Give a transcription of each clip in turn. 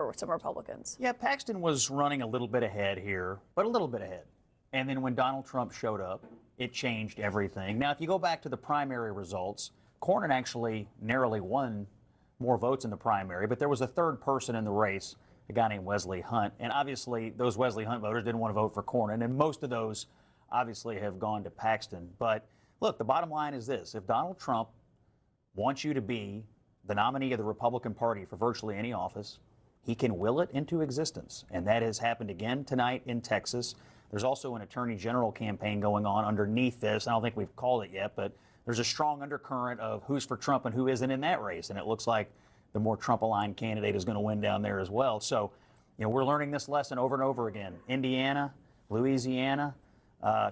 for some Republicans. Yeah, Paxton was running a little bit ahead here, but a little bit ahead. And then when Donald Trump showed up, it changed everything. Now, if you go back to the primary results, Cornyn actually narrowly won more votes in the primary, but there was a third person in the race, a guy named Wesley Hunt. And obviously, those Wesley Hunt voters didn't want to vote for Cornyn, and most of those obviously have gone to Paxton. But look, the bottom line is this. If Donald Trump wants you to be the nominee of the Republican Party for virtually any office, he can will it into existence. And that has happened again tonight in Texas. There's also an attorney general campaign going on underneath this. I don't think we've called it yet, but there's a strong undercurrent of who's for Trump and who isn't in that race. And it looks like the more Trump-aligned candidate is going to win down there as well. So, we're learning this lesson over and over again. Indiana, Louisiana,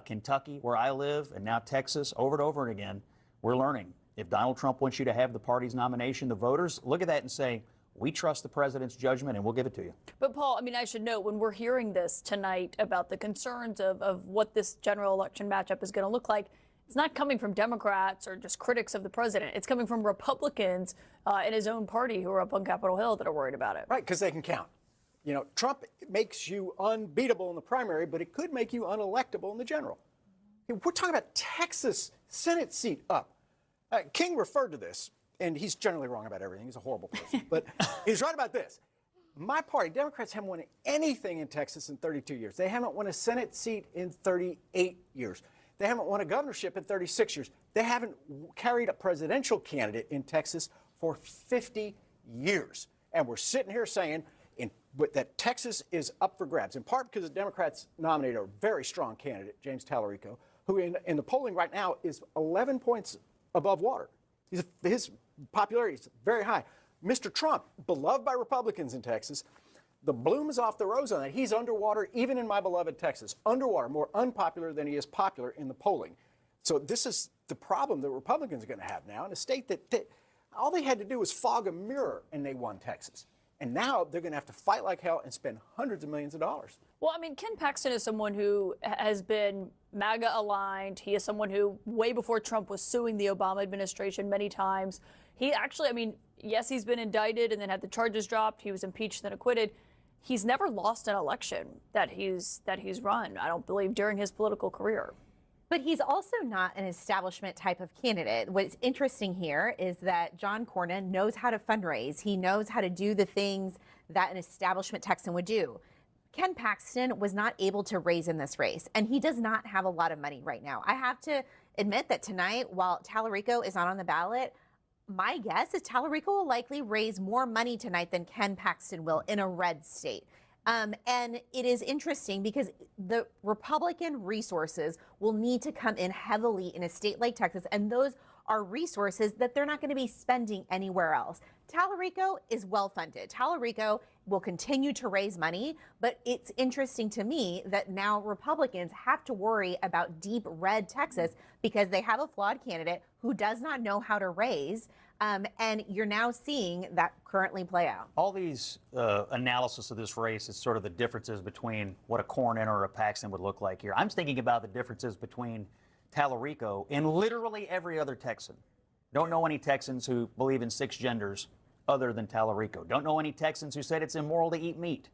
Kentucky, where I live, and now Texas, over and over again, we're learning. If Donald Trump wants you to have the party's nomination, the voters look at that and say, we trust the president's judgment and we'll give it to you. But Paul, I should note, when we're hearing this tonight about the concerns of what this general election matchup is going to look like, it's not coming from Democrats or just critics of the president. It's coming from Republicans in his own party who are up on Capitol Hill that are worried about it. Right, because they can count. Trump makes you unbeatable in the primary, but it could make you unelectable in the general. We're talking about Texas Senate seat up. King referred to this, and he's generally wrong about everything. He's a horrible person. But he's right about this. My party, Democrats, haven't won anything in Texas in 32 years. They haven't won a Senate seat in 38 years. They haven't won a governorship in 36 years. They haven't carried a presidential candidate in Texas for 50 years. And we're sitting here saying that Texas is up for grabs, in part because the Democrats nominated a very strong candidate, James Talarico, who in the polling right now is 11 points above water. His popularity is very high. Mr. Trump, beloved by Republicans in Texas, the bloom is off the rose on that. He's underwater, even in my beloved Texas. Underwater, more unpopular than he is popular in the polling. So this is the problem that Republicans are going to have now in a state that all they had to do was fog a mirror and they won Texas. And now they're going to have to fight like hell and spend hundreds of millions of dollars. Well, Ken Paxton is someone who has been MAGA aligned. He is someone who, way before Trump, was suing the Obama administration many times. He actually, yes, he's been indicted and then had the charges dropped. He was impeached and acquitted. He's never lost an election that he's run, I don't believe, during his political career. But he's also not an establishment type of candidate. What's interesting here is that John Cornyn knows how to fundraise. He knows how to do the things that an establishment Texan would do. Ken Paxton was not able to raise in this race, and he does not have a lot of money right now. I have to admit that tonight, while Talarico is not on the ballot, my guess is Talarico will likely raise more money tonight than Ken Paxton will in a red state. And it is interesting because the Republican resources will need to come in heavily in a state like Texas, and those are resources that they're not going to be spending anywhere else. Talarico is well funded. Talarico will continue to raise money, but it's interesting to me that now Republicans have to worry about deep red Texas because they have a flawed candidate who does not know how to raise. And you're now seeing that currently play out. All these analysis of this race is sort of the differences between what a Cornyn or a Paxton would look like here. I'm thinking about the differences between Talarico and literally every other Texan. Don't know any Texans who believe in 6 genders other than Talarico. Don't know any Texans who said it's immoral to eat meat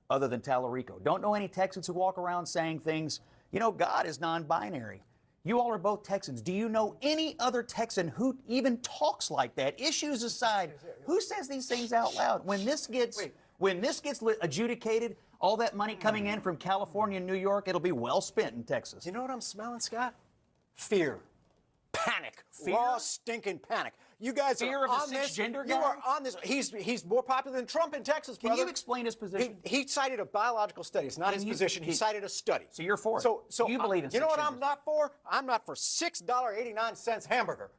other than Talarico. Don't know any Texans who walk around saying things, God is non-binary. You all are both Texans. Do you know any other Texan who even talks like that? Issues aside, who says these things out loud? When this gets adjudicated, all that money coming in from California and New York, it'll be well spent in Texas. You know what I'm smelling, Scott? Fear. Panic. Fear? Raw, stinking panic. You guys Fear are of on the this. cisgender You guy? are on this. He's more popular than Trump in Texas, brother. Can you explain his position? He cited a biological study. It's not his position. He cited a study. So you're for it. So you believe in You know what cisgenders. I'm not for? I'm not for $6.89 hamburger.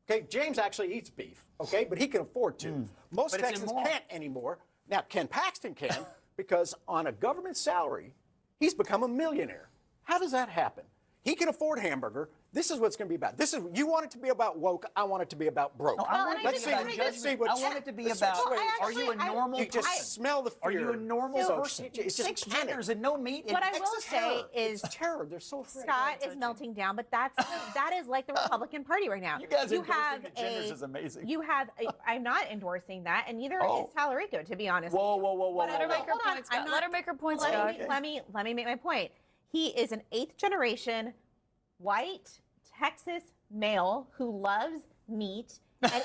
Okay, James actually eats beef, okay, but he can afford to. Most But it's Texans immoral. can't anymore. Now, Ken Paxton can because on a government salary, he's become a millionaire. How does that happen? He can afford hamburger. This is what it's going to be about. This is you want it to be about woke. I want it to be about broke. No, I want it Let's to see. be about Let's see what. judgment. I want it to be let's about. switch ways. Are you a normal You just person? smell the fear. Are you a normal person? It's just Six panic. genders and no meat. What I will Texas say terror. is It's terror. They're so afraid. Scott is melting down, but that is like the Republican Party right now. You guys endorsing have the genders is amazing. You have. I'm not endorsing that, and neither Oh. is Talarico, to be honest. Whoa, whoa, whoa, whoa, Let her whoa, make whoa. her Hold on, point, I'm Scott. not- Let her make her point, Let Scott. me make my point. He is an 8th generation white Texas male who loves meat and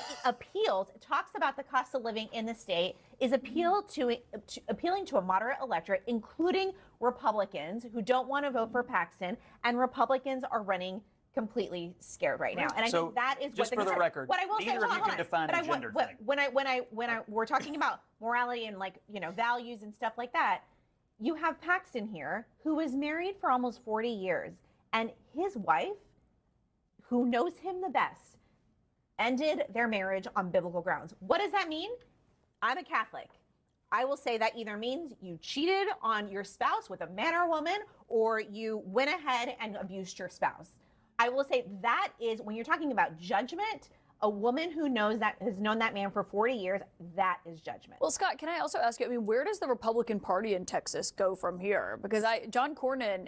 talks about the cost of living in the state, is appealing to a moderate electorate, including Republicans who don't want to vote for Paxton, and Republicans are running completely scared right now. And I So, think that is just what for the record, what I will say, neither of hold you on, can define but a I want- gender what- thing. when we're talking about morality and values and stuff like that, you have Paxton here who was married for almost 40 years, and his wife, who knows him the best, ended their marriage on biblical grounds. What does that mean? I'm a Catholic. I will say that either means you cheated on your spouse with a man or a woman, or you went ahead and abused your spouse. I will say that is, when you're talking about judgment, a woman who has known that man for 40 years, that is judgment. Well, Scott, can I also ask you, I mean, where does the Republican Party in Texas go from here? Because John Cornyn,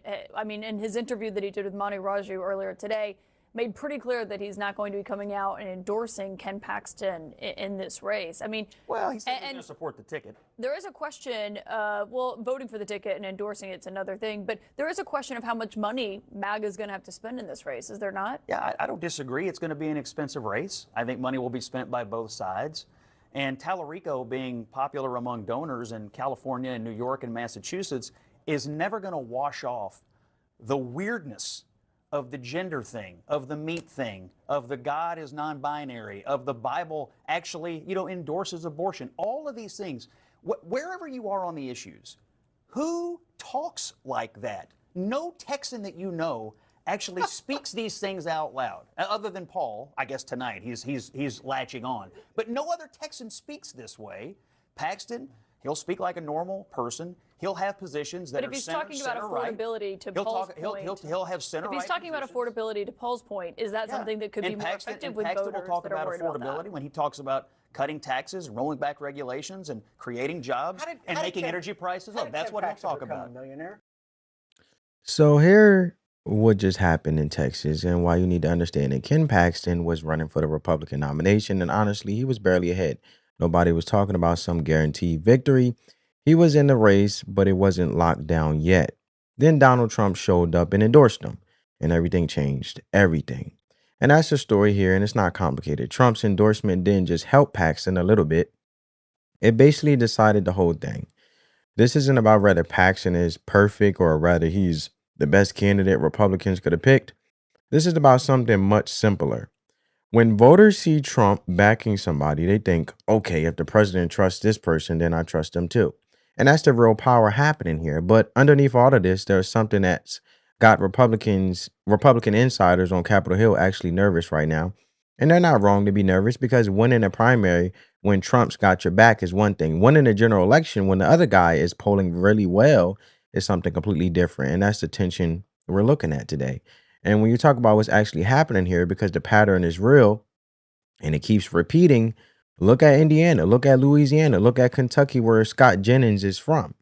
in his interview that he did with Mani Raju earlier today, made pretty clear that he's not going to be coming out and endorsing Ken Paxton in this race. I mean, Well, he said he's going to support the ticket. there is a question, voting for the ticket and endorsing it's another thing, but there is a question of how much money MAGA is going to have to spend in this race, is there not? Yeah, I don't disagree. It's going to be an expensive race. I think money will be spent by both sides. And Talarico, being popular among donors in California and New York and Massachusetts, is never going to wash off the weirdness of the gender thing, of the meat thing, of the God is non-binary, of the Bible actually, endorses abortion. All of these things, wherever you are on the issues, who talks like that? No Texan that you know actually speaks these things out loud, other than Paul. I guess tonight he's latching on, but no other Texan speaks this way. Paxton, he'll speak like a normal person. He'll have positions that But if are he's center, talking about center right. affordability, to Paul's point, He'll have center if he's right talking about positions. affordability, to Paul's point, is that something that could be more effective with Paxton voters will talk that are about worried affordability about that? when he talks about cutting taxes, rolling back regulations, and creating jobs and making energy prices up. That's what he'll talk about. A millionaire? So here what just happened in Texas and why you need to understand it. Ken Paxton was running for the Republican nomination, and honestly, he was barely ahead. Nobody was talking about some guaranteed victory. He was in the race, but it wasn't locked down yet. Then Donald Trump showed up and endorsed him, and everything changed. Everything. And that's the story here, and it's not complicated. Trump's endorsement didn't just help Paxton a little bit. It basically decided the whole thing. This isn't about whether Paxton is perfect or whether he's the best candidate Republicans could have picked. This is about something much simpler. When voters see Trump backing somebody, they think, okay, if the president trusts this person, then I trust them too. And that's the real power happening here. But underneath all of this, there's something that's got Republican insiders on Capitol Hill actually nervous right now. And they're not wrong to be nervous, because winning a primary when Trump's got your back is one thing. Winning a general election when the other guy is polling really well is something completely different. And that's the tension we're looking at today. And when you talk about what's actually happening here, because the pattern is real and it keeps repeating, look at Indiana, look at Louisiana, look at Kentucky, where Scott Jennings is from,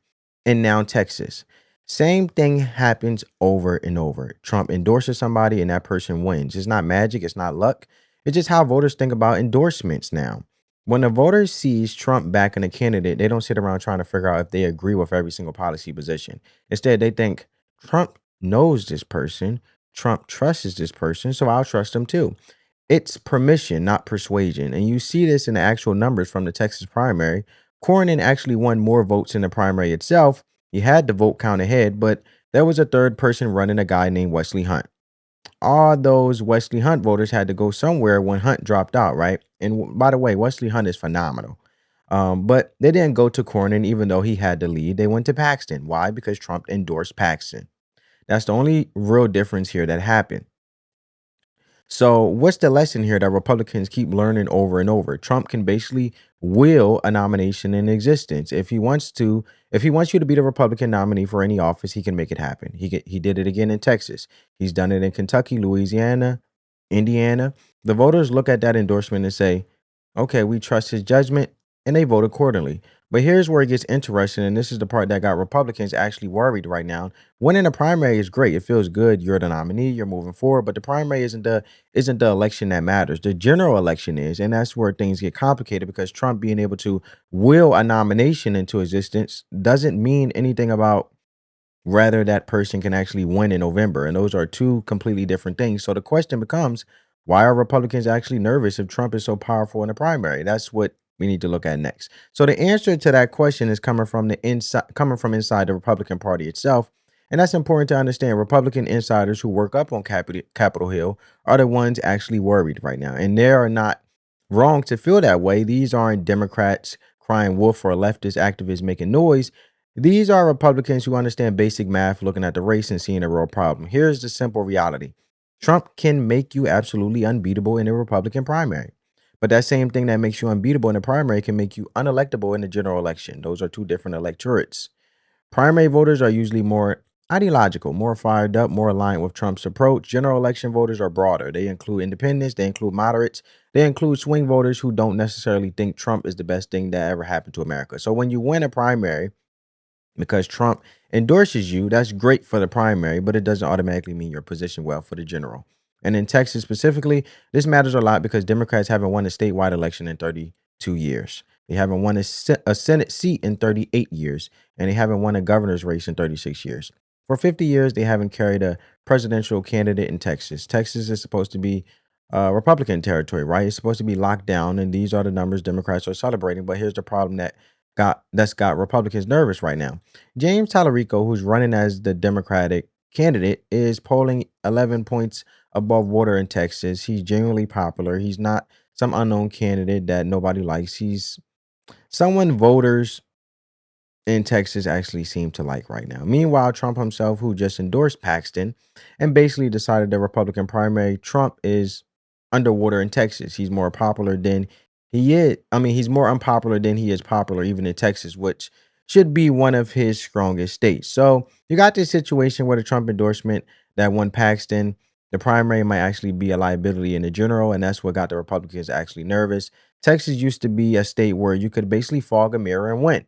and now Texas. Same thing happens over and over. Trump endorses somebody and that person wins. It's not magic. It's not luck. It's just how voters think about endorsements now. When a voter sees Trump backing a candidate, they don't sit around trying to figure out if they agree with every single policy position. Instead, they think Trump knows this person. Trump trusts this person, so I'll trust him too. It's permission, not persuasion. And you see this in the actual numbers from the Texas primary. Cornyn actually won more votes in the primary itself. He had the vote count ahead, but there was a third person running, a guy named Wesley Hunt. All those Wesley Hunt voters had to go somewhere when Hunt dropped out, right? And by the way, Wesley Hunt is phenomenal. But they didn't go to Cornyn, even though he had the lead. They went to Paxton. Why? Because Trump endorsed Paxton. That's the only real difference here that happened. So what's the lesson here that Republicans keep learning over and over? Trump can basically will a nomination in existence. If he wants to, if he wants you to be the Republican nominee for any office, he can make it happen. He did it again in Texas. He's done it in Kentucky, Louisiana, Indiana. The voters look at that endorsement and say, okay, we trust his judgment, and they vote accordingly. But here's where it gets interesting, and this is the part that got Republicans actually worried right now. Winning a primary is great. It feels good. You're the nominee. You're moving forward. But the primary isn't the election that matters. The general election is, and that's where things get complicated because Trump being able to will a nomination into existence doesn't mean anything about whether that person can actually win in November. And those are two completely different things. So the question becomes, why are Republicans actually nervous if Trump is so powerful in the primary? That's what we need to look at next. So the answer to that question is coming from inside the Republican Party itself. And that's important to understand. Republican insiders who work up on Capitol Hill are the ones actually worried right now. And they are not wrong to feel that way. These aren't Democrats crying wolf or leftist activists making noise. These are Republicans who understand basic math, looking at the race and seeing a real problem. Here's the simple reality. Trump can make you absolutely unbeatable in a Republican primary. But that same thing that makes you unbeatable in the primary can make you unelectable in the general election. Those are two different electorates. Primary voters are usually more ideological, more fired up, more aligned with Trump's approach. General election voters are broader. They include independents, they include moderates, they include swing voters who don't necessarily think Trump is the best thing that ever happened to America. So when you win a primary, because Trump endorses you, that's great for the primary, but it doesn't automatically mean you're positioned well for the general. And in Texas specifically, this matters a lot because Democrats haven't won a statewide election in 32 years. They haven't won a Senate seat in 38 years, and they haven't won a governor's race in 36 years. For 50 years, they haven't carried a presidential candidate in Texas. Texas is supposed to be Republican territory, right? It's supposed to be locked down, and these are the numbers Democrats are celebrating. But here's the problem that's got Republicans nervous right now. James Talarico, who's running as the Democratic candidate, is polling 11 points above water in Texas. He's genuinely popular. He's not some unknown candidate that nobody likes. He's someone voters in Texas actually seem to like right now. Meanwhile, Trump himself, who just endorsed Paxton and basically decided the Republican primary, Trump is underwater in Texas. He's more popular than he is. I mean, he's more unpopular than he is popular, even in Texas, which should be one of his strongest states. So you got this situation where the Trump endorsement that won Paxton, the primary might actually be a liability in the general, and that's what got the Republicans actually nervous. Texas used to be a state where you could basically fog a mirror and win.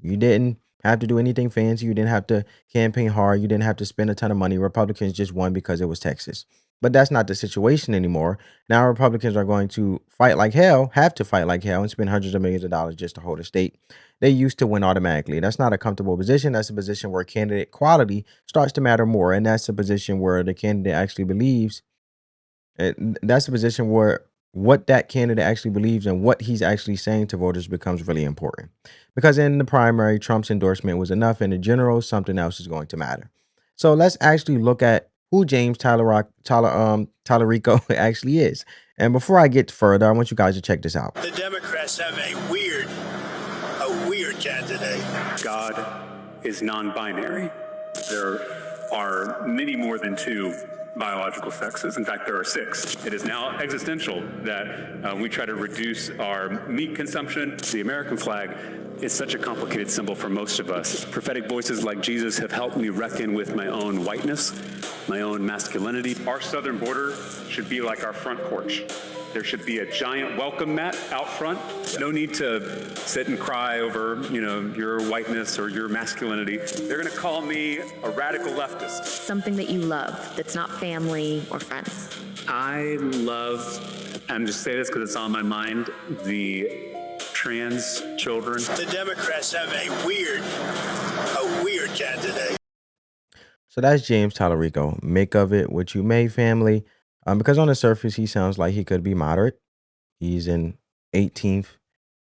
You didn't have to do anything fancy. You didn't have to campaign hard. You didn't have to spend a ton of money. Republicans just won because it was Texas. But that's not the situation anymore. Now Republicans are going to fight like hell, have to fight like hell, and spend hundreds of millions of dollars just to hold a state. They used to win automatically. That's not a comfortable position. That's a position where candidate quality starts to matter more. And that's a position where the candidate actually believes that's a position where what that candidate actually believes and what he's actually saying to voters becomes really important. Because in the primary, Trump's endorsement was enough. In the general, something else is going to matter. So let's actually look at who James Talarico actually is. And before I get further, I want you guys to check this out. The Democrats have a weird candidate. God is non-binary. There are many more than two biological sexes. In fact, there are 6. It is now existential that we try to reduce our meat consumption. The American flag is such a complicated symbol for most of us. Prophetic voices like Jesus have helped me reckon with my own whiteness, my own masculinity. Our southern border should be like our front porch. There should be a giant welcome mat out front. No need to sit and cry over, your whiteness or your masculinity. They're going to call me a radical leftist. Something that you love that's not family or friends. I love, and just say this because it's on my mind, the trans children. The Democrats have a weird candidate. So that's James Talarico. Make of it what you may, family. Because on the surface, he sounds like he could be moderate. He's an 18th.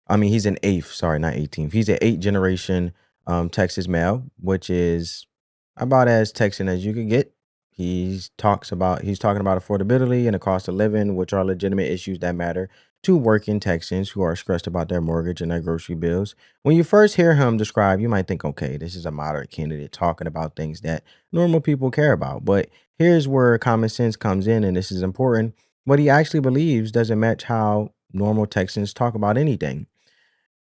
He's an 8th. Sorry, not 18th. He's an 8th generation Texas male, which is about as Texan as you could get. He's talking about affordability and the cost of living, which are legitimate issues that matter to working Texans who are stressed about their mortgage and their grocery bills. When you first hear him described, you might think, okay, this is a moderate candidate talking about things that normal people care about. But here's where common sense comes in, and this is important. what he actually believes doesn't match how normal Texans talk about anything,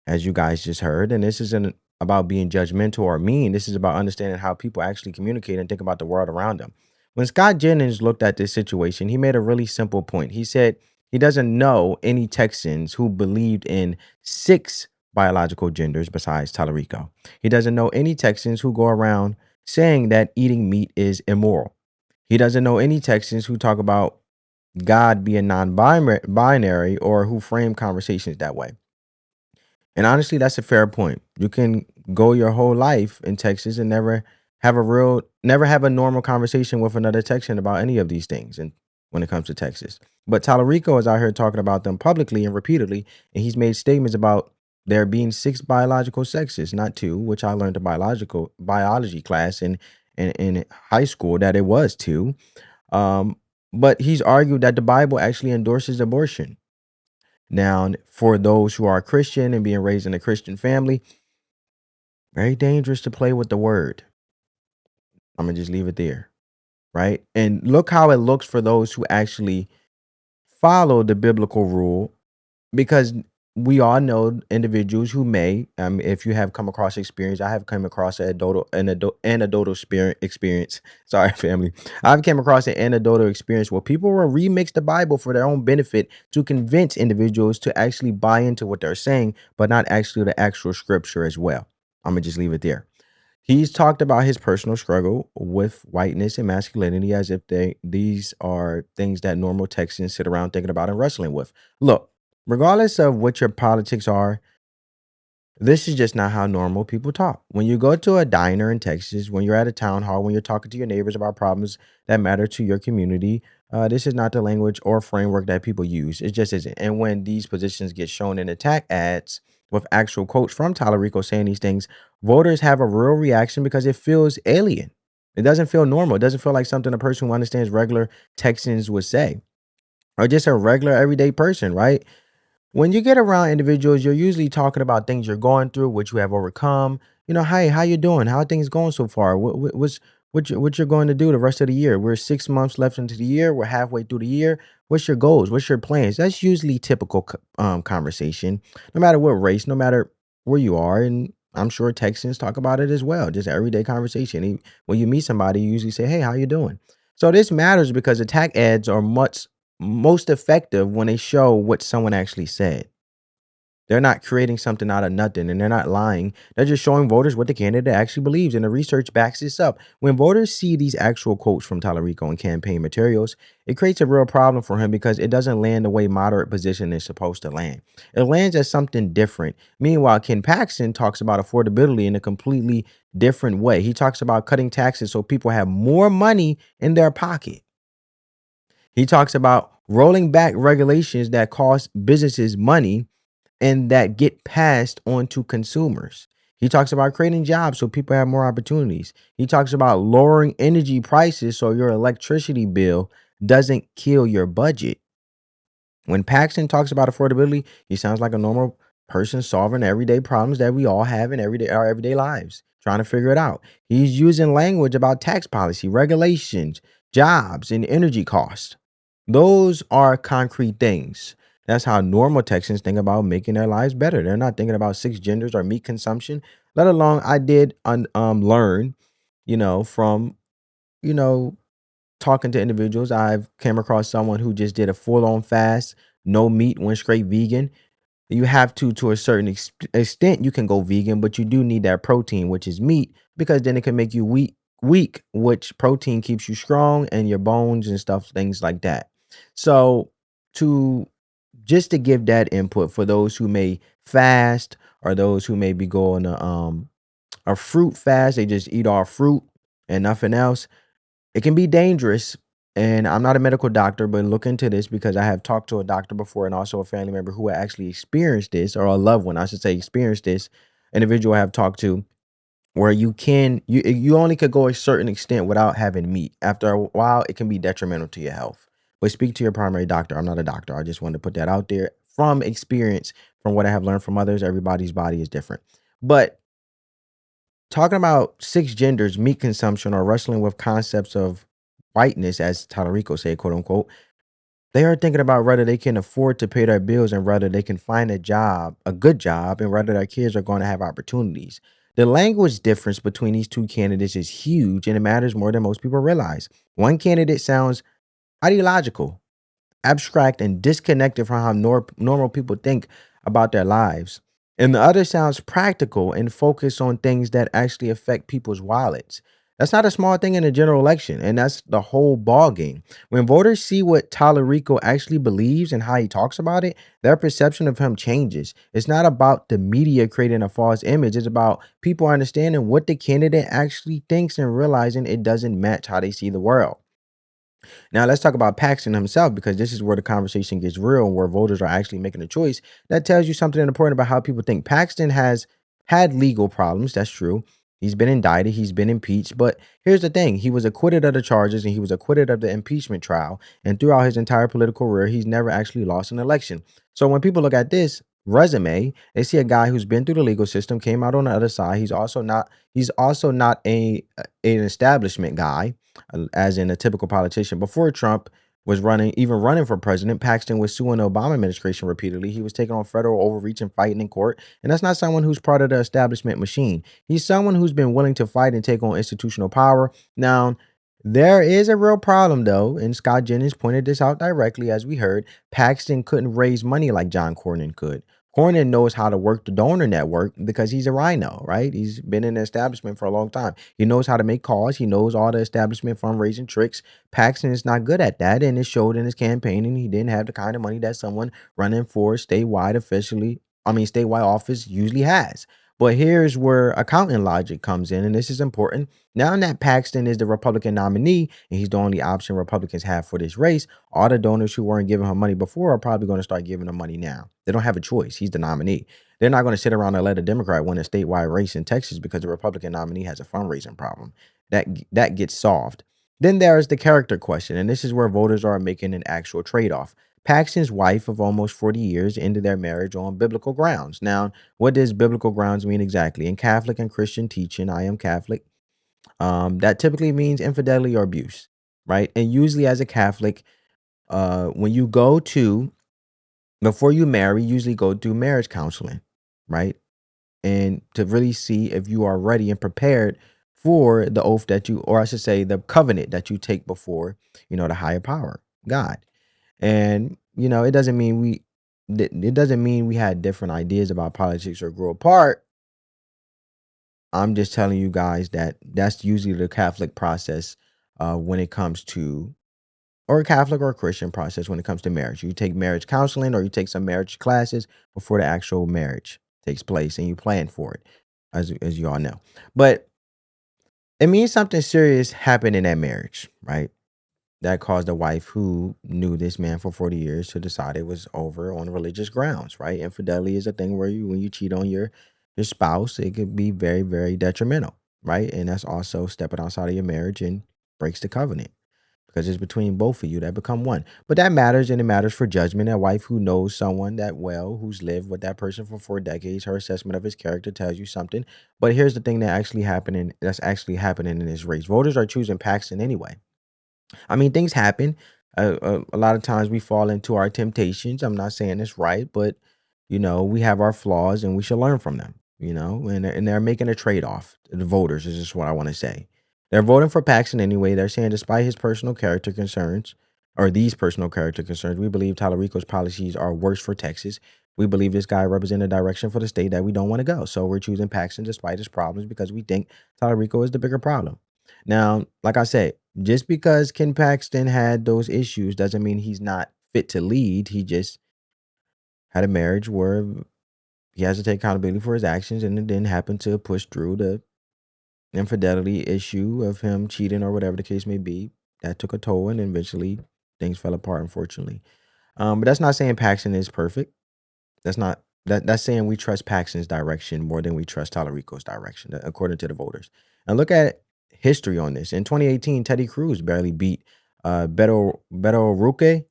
as you guys just heard. And this isn't about being judgmental or mean. This is about understanding how people actually communicate and think about the world around them. When Scott Jennings looked at this situation, he made a really simple point. He said he doesn't know any Texans who believed in 6 biological genders besides Talarico. He doesn't know any Texans who go around saying that eating meat is immoral. He doesn't know any Texans who talk about God being non-binary or who frame conversations that way. And honestly, that's a fair point. You can go your whole life in Texas and never have a normal conversation with another Texan about any of these things. And when it comes to Texas, but Talarico is out here talking about them publicly and repeatedly, and he's made statements about there being 6 biological sexes, not 2, which I learned in biology class in high school that it was 2. But he's argued that the Bible actually endorses abortion. Now, for those who are Christian and being raised in a Christian family, very dangerous to play with the word. I'm gonna just leave it there, right? And look how it looks for those who actually follow the biblical rule, because we all know individuals who may, if you have come across experience, I have come across anecdotal experience. Sorry, family. I've come across an anecdotal experience where people will remix the Bible for their own benefit to convince individuals to actually buy into what they're saying, but not actually the actual scripture as well. I'm gonna just leave it there. He's talked about his personal struggle with whiteness and masculinity as if these are things that normal Texans sit around thinking about and wrestling with. Look, regardless of what your politics are, this is just not how normal people talk. When you go to a diner in Texas, when you're at a town hall, when you're talking to your neighbors about problems that matter to your community, this is not the language or framework that people use. It just isn't. And when these positions get shown in attack ads with actual quotes from Talarico saying these things, voters have a real reaction because it feels alien. It doesn't feel normal. It doesn't feel like something a person who understands regular Texans would say, or just a regular everyday person, right? When you get around individuals, you're usually talking about things you're going through, which you have overcome. Hey, how you doing? How are things going so far? What you're going to do the rest of the year? We're 6 months left into the year. We're halfway through the year. What's your goals? What's your plans? That's usually typical conversation, no matter what race, no matter where you are. And I'm sure Texans talk about it as well, just everyday conversation. When you meet somebody, you usually say, "Hey, how you doing?" So this matters because attack ads are most effective when they show what someone actually said. They're not creating something out of nothing, and they're not lying. They're just showing voters what the candidate actually believes, and the research backs this up. When voters see these actual quotes from Talarico and campaign materials, it creates a real problem for him because it doesn't land the way moderate position is supposed to land. It lands as something different. Meanwhile, Ken Paxton talks about affordability in a completely different way. He talks about cutting taxes so people have more money in their pocket. He talks about rolling back regulations that cost businesses money and that get passed on to consumers. He talks about creating jobs so people have more opportunities. He talks about lowering energy prices so your electricity bill doesn't kill your budget. When Paxton talks about affordability, he sounds like a normal person solving everyday problems that we all have in our everyday lives, trying to figure it out. He's using language about tax policy, regulations, jobs, and energy costs. Those are concrete things. That's how normal Texans think about making their lives better. They're not thinking about 6 genders or meat consumption, let alone I did learn, from, you know, talking to individuals. I've came across someone who just did a full-on fast, no meat, went straight vegan. You have to a certain extent, you can go vegan, but you do need that protein, which is meat, because then it can make you weak, which protein keeps you strong and your bones and stuff, things like that. So to to give that input for those who may fast or those who may be going a fruit fast, they just eat all fruit and nothing else. It can be dangerous. And I'm not a medical doctor, but look into this because I have talked to a doctor before and also a family member who actually experienced this, or a loved one, I should say, experienced this individual I have talked to, where you only could go a certain extent without having meat. After a while, it can be detrimental to your health. But speak to your primary doctor. I'm not a doctor. I just wanted to put that out there from experience, from what I have learned from others. Everybody's body is different. But talking about 6 genders, meat consumption, or wrestling with concepts of whiteness, as Talarico said, quote unquote, They are thinking about whether they can afford to pay their bills and whether they can find a job, a good job, and whether their kids are going to have opportunities. The language difference between these two candidates is huge, and it matters more than most people realize. One candidate sounds ideological, abstract, and disconnected from how normal people think about their lives. And the other sounds practical and focused on things that actually affect people's wallets. That's not a small thing in a general election, and that's the whole ball game. When voters see what Talarico actually believes and how he talks about it, their perception of him changes. It's not about the media creating a false image. It's about people understanding what the candidate actually thinks and realizing it doesn't match how they see the world. Now let's talk about Paxton himself, because this is where the conversation gets real and where voters are actually making a choice. That tells you something important about how people think. Paxton has had legal problems. That's true. He's been indicted. He's been impeached. But here's the thing. He was acquitted of the charges and he was acquitted of the impeachment trial. And throughout his entire political career, he's never actually lost an election. So when people look at this resume, they see a guy who's been through the legal system, came out on the other side. He's also not an establishment guy, as in a typical politician. Before Trump was even running for president, Paxton was suing the Obama administration repeatedly. He was taking on federal overreach and fighting in court. And that's not someone who's part of the establishment machine. He's someone who's been willing to fight and take on institutional power. Now, there is a real problem, though, and Scott Jennings pointed this out directly, as we heard. Paxton couldn't raise money like John Cornyn could. Cornyn knows how to work the donor network because he's a rhino, right? He's been in the establishment for a long time. He knows how to make calls. He knows all the establishment fundraising tricks. Paxton is not good at that, and it showed in his campaign, and he didn't have the kind of money that someone running for statewide office usually has. But here's where accounting logic comes in, and this is important. Now that Paxton is the Republican nominee, and he's the only option Republicans have for this race, all the donors who weren't giving him money before are probably going to start giving him money now. They don't have a choice. He's the nominee. They're not going to sit around and let a Democrat win a statewide race in Texas because the Republican nominee has a fundraising problem. That gets solved. Then there's the character question, and this is where voters are making an actual trade-off. Paxton's wife of almost 40 years ended their marriage on biblical grounds. Now, what does biblical grounds mean exactly? In Catholic and Christian teaching, I am Catholic, that typically means infidelity or abuse, right? And usually as a Catholic, when you before you marry, usually go through marriage counseling, right? And to really see if you are ready and prepared for the oath or I should say the covenant that you take before, the higher power, God. And, it doesn't mean we had different ideas about politics or grow apart. I'm just telling you guys that that's usually the Catholic process when it comes to, or a Catholic or a Christian process when it comes to marriage. You take marriage counseling or you take some marriage classes before the actual marriage takes place and you plan for it, as you all know. But it means something serious happened in that marriage, right? That caused a wife who knew this man for 40 years to decide it was over on religious grounds, right? Infidelity is a thing where when you cheat on your spouse, it could be very, very detrimental, right? And that's also stepping outside of your marriage and breaks the covenant because it's between both of you that become one. But that matters, and it matters for judgment. A wife who knows someone that well, who's lived with that person for 4 decades, her assessment of his character tells you something. But here's the thing that's actually happening in this race. Voters are choosing Paxton anyway. I mean, things happen. A lot of times we fall into our temptations. I'm not saying it's right, but we have our flaws and we should learn from them. And they're making a trade-off. The voters is just what I want to say. They're voting for Paxton anyway. They're saying despite his personal character concerns, or these personal character concerns, we believe Talarico's policies are worse for Texas. We believe this guy represents a direction for the state that we don't want to go. So we're choosing Paxton despite his problems because we think Talarico is the bigger problem. Now, like I said, just because Ken Paxton had those issues doesn't mean he's not fit to lead. He just had a marriage where he has to take accountability for his actions, and it didn't happen to push through the infidelity issue of him cheating or whatever the case may be. That took a toll, and eventually things fell apart, unfortunately. But that's not saying Paxton is perfect. That's saying we trust Paxton's direction more than we trust Talarico's direction, according to the voters. And look at history on this. In 2018, Teddy Cruz barely beat Beto O'Rourke.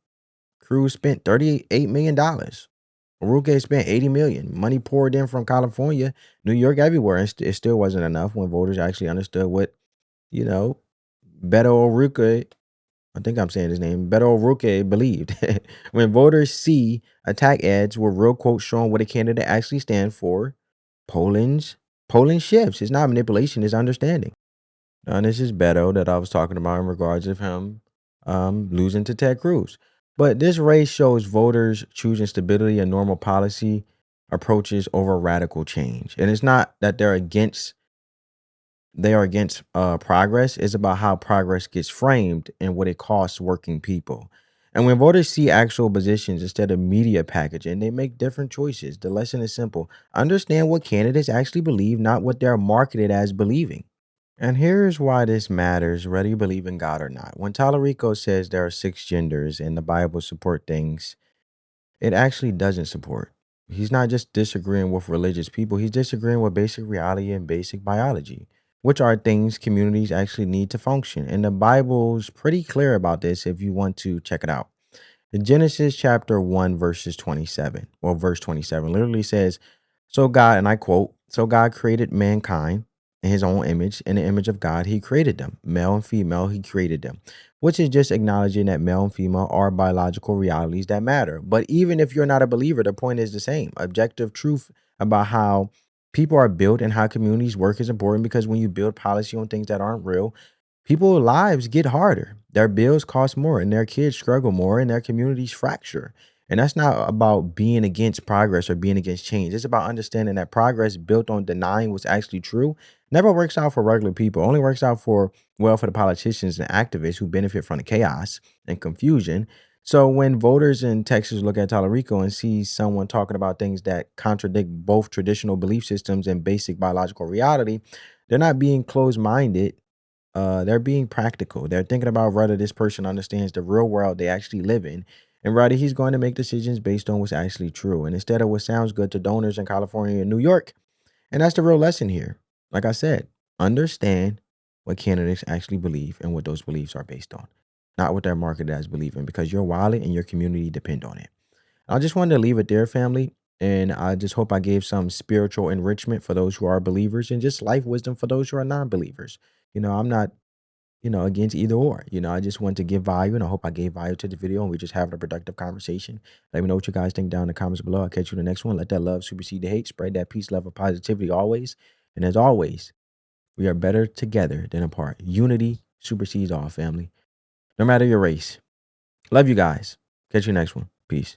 Cruz spent $38 million. O'Rourke spent $80 million. Money poured in from California, New York, everywhere, and it still wasn't enough when voters actually understood what, Beto O'Rourke I think I'm saying his name, Beto O'Rourke, believed. When voters see attack ads with real quotes showing what a candidate actually stands for, polling shifts. It's not manipulation, it's understanding. And this is Beto that I was talking about in regards of him losing to Ted Cruz. But this race shows voters choosing stability and normal policy approaches over radical change. And it's not that they are against progress. It's about how progress gets framed and what it costs working people. And when voters see actual positions instead of media packaging, they make different choices. The lesson is simple: understand what candidates actually believe, not what they're marketed as believing. And here's why this matters, whether you believe in God or not. When Talarico says there are 6 genders and the Bible support things, it actually doesn't support. He's not just disagreeing with religious people, he's disagreeing with basic reality and basic biology, which are things communities actually need to function. And the Bible's pretty clear about this if you want to check it out. In Genesis chapter 1, verses 27, well, verse 27 literally says, so God, and I quote, so God created mankind in his own image. In the image of God, he created them. Male and female, he created them, which is just acknowledging that male and female are biological realities that matter. But even if you're not a believer, the point is the same. Objective truth about how people are built and how communities work is important, because when you build policy on things that aren't real, people's lives get harder. Their bills cost more and their kids struggle more and their communities fracture. And that's not about being against progress or being against change. It's about understanding that progress built on denying what's actually true never works out for regular people. It only works out for, well, for the politicians and activists who benefit from the chaos and confusion. So when voters in Texas look at Talarico and see someone talking about things that contradict both traditional belief systems and basic biological reality, they're not being closed-minded. They're being practical. They're thinking about whether this person understands the real world they actually live in, and whether he's going to make decisions based on what's actually true, and instead of what sounds good to donors in California and New York. And that's the real lesson here. Like I said, understand what candidates actually believe and what those beliefs are based on, not what they're marketed as believing, because your wallet and your community depend on it. I just wanted to leave it there, family. And I just hope I gave some spiritual enrichment for those who are believers and just life wisdom for those who are non-believers. I'm not, against either or. I just want to give value, and I hope I gave value to the video, and we just having a productive conversation. Let me know what you guys think down in the comments below. I'll catch you in the next one. Let that love supersede the hate. Spread that peace, love, and positivity always. And as always, we are better together than apart. Unity supersedes all, family. No matter your race. Love you guys. Catch you next one. Peace.